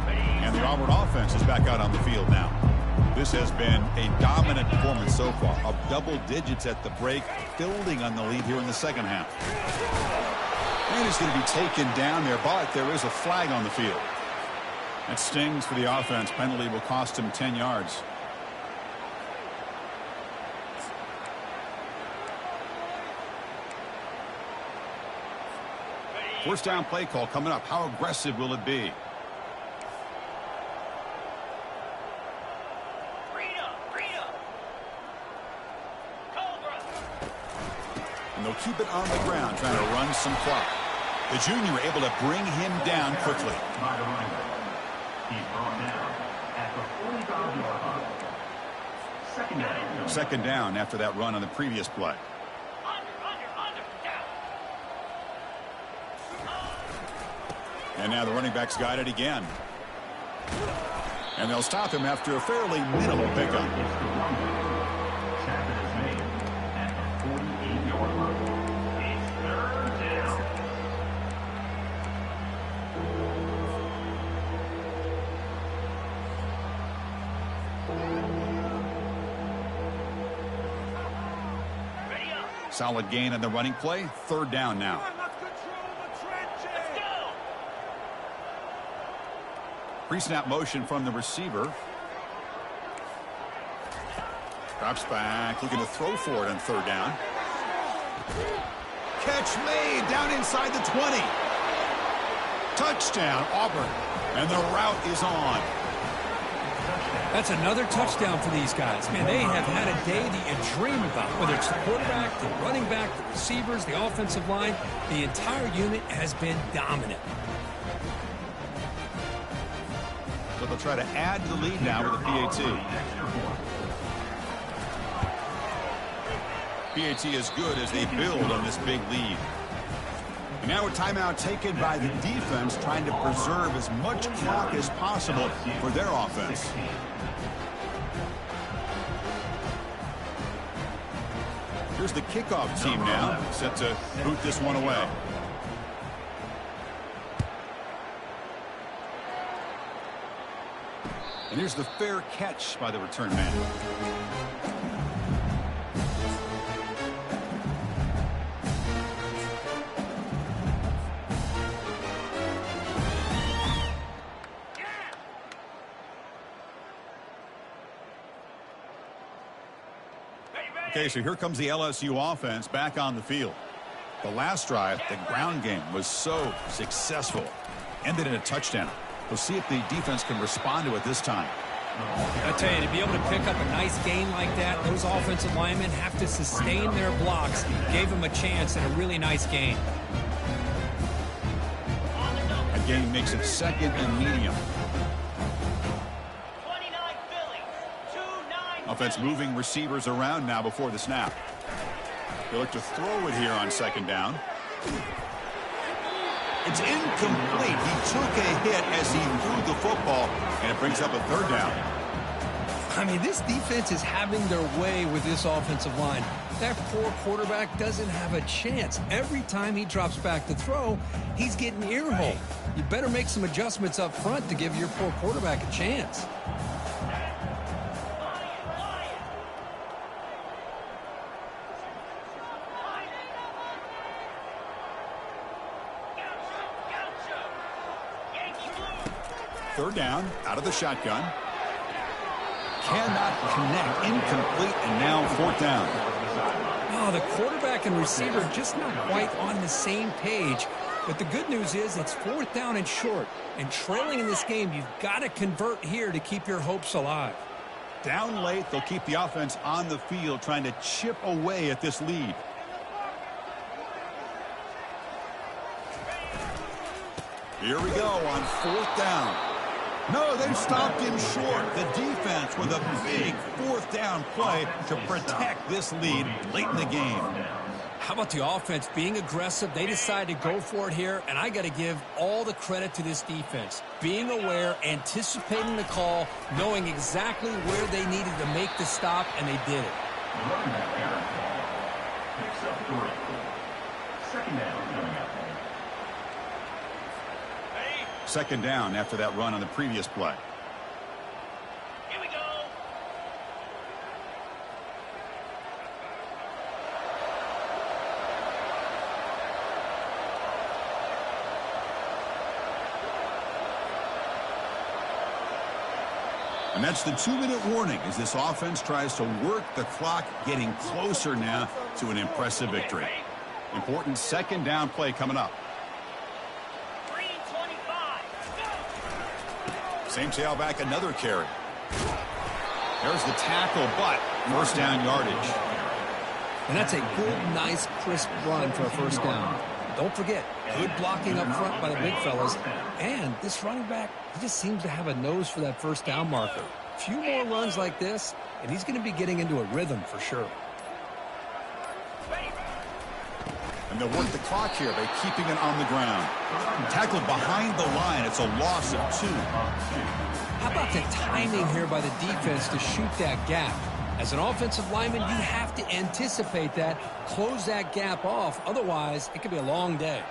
And the Auburn offense is back out on the field now. This has been a dominant performance so far, of double digits at the break, building on the lead here in the second half. And he's going to be taken down there, but there is a flag on the field. That stings for the offense. Penalty will cost him 10 yards. First down play call coming up. How aggressive will it be? And they'll keep it on the ground, trying to run some clock. The junior able to bring him down quickly. By the running back. He's brought down at the 45-yard line. Second down. Second down after that run on the previous play. And now the running back's got it again. And they'll stop him after a fairly minimal pickup. Tackle is made at the 48-yard line. It's third down. Ready up. Solid gain on the running play. Third down now. Pre-snap motion from the receiver. Drops back, looking to throw for it on third down. Catch made down inside the 20. Touchdown, Auburn. And the route is on. That's another touchdown for these guys. Man, they have had a day that you dream about, whether it's the quarterback, the running back, the receivers, the offensive line. The entire unit has been dominant. So they'll try to add to the lead now with a PAT. PAT is good as they build on this big lead. And now a timeout taken by the defense, trying to preserve as much clock as possible for their offense. Here's the kickoff team now, set to boot this one away. And here's the fair catch by the return man. Okay, so here comes the LSU offense back on the field. The last drive, the ground game, was so successful. Ended in a touchdown. We'll see if the defense can respond to it this time. I tell you, to be able to pick up a nice gain like that, those offensive linemen have to sustain their blocks. Gave them a chance and a really nice gain. That gain makes it second and medium. 29 Philly. 2-9. Offense moving receivers around now before the snap. They look to throw it here on second down. It's incomplete. He took a hit as he threw the football, and it brings up a third down. I mean, this defense is having their way with this offensive line. That poor quarterback doesn't have a chance. Every time he drops back to throw, he's getting earholed. You better make some adjustments up front to give your poor quarterback a chance. Third down, out of the shotgun. Cannot connect, incomplete, and now fourth down. Oh, the quarterback and receiver just not quite on the same page. But the good news is it's fourth down and short. And trailing in this game, you've got to convert here to keep your hopes alive. Down late, they'll keep the offense on the field, trying to chip away at this lead. Here we go on fourth down. No, they stopped him short. The defense with a big fourth down play to protect this lead late in the game. How about the offense being aggressive? They decide to go for it here, and I got to give all the credit to this defense. Being aware, anticipating the call, knowing exactly where they needed to make the stop, and they did it. The running back error call picks up 3. Second down coming up. Second down after that run on the previous play. Here we go. And that's the 2-minute warning as this offense tries to work the clock, getting closer now to an impressive victory. Important second down play coming up. 3:25. Same tailback, another carry. There's the tackle, but first down yardage. And that's a good, nice, crisp run for a first down. Don't forget, good blocking up front by the big fellas. And this running back, he just seems to have a nose for that first down marker. A few more runs like this, and he's going to be getting into a rhythm for sure. And they'll work the clock here by keeping it on the ground. Tackled behind the line. It's a loss of 2. How about the timing here by the defense to shoot that gap? As an offensive lineman, you have to anticipate that, close that gap off. Otherwise, it could be a long day.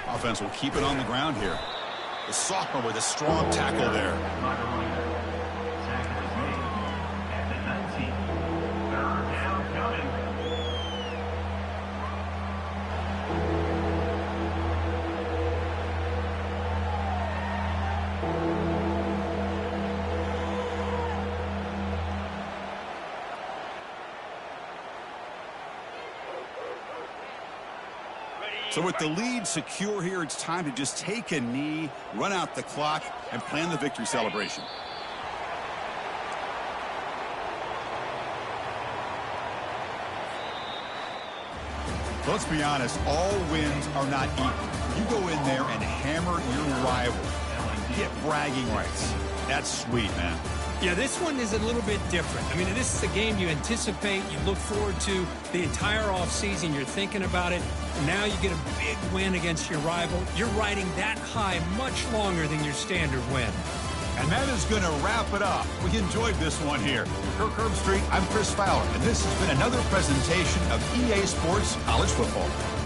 Offense will keep it on the ground here. The sophomore with a strong tackle there. Tackle is made at the 19. Third down coming. So with the lead secure here, it's time to just take a knee, run out the clock, and plan the victory celebration. Let's be honest, all wins are not equal. You go in there and hammer your rival. Get bragging rights. That's sweet, man. Yeah, this one is a little bit different. I mean, this is a game you anticipate, you look forward to the entire offseason. You're thinking about it. Now you get a big win against your rival. You're riding that high much longer than your standard win. And that is going to wrap it up. We enjoyed this one here. For Kirk Herbstreit, I'm Chris Fowler, and this has been another presentation of EA Sports College Football.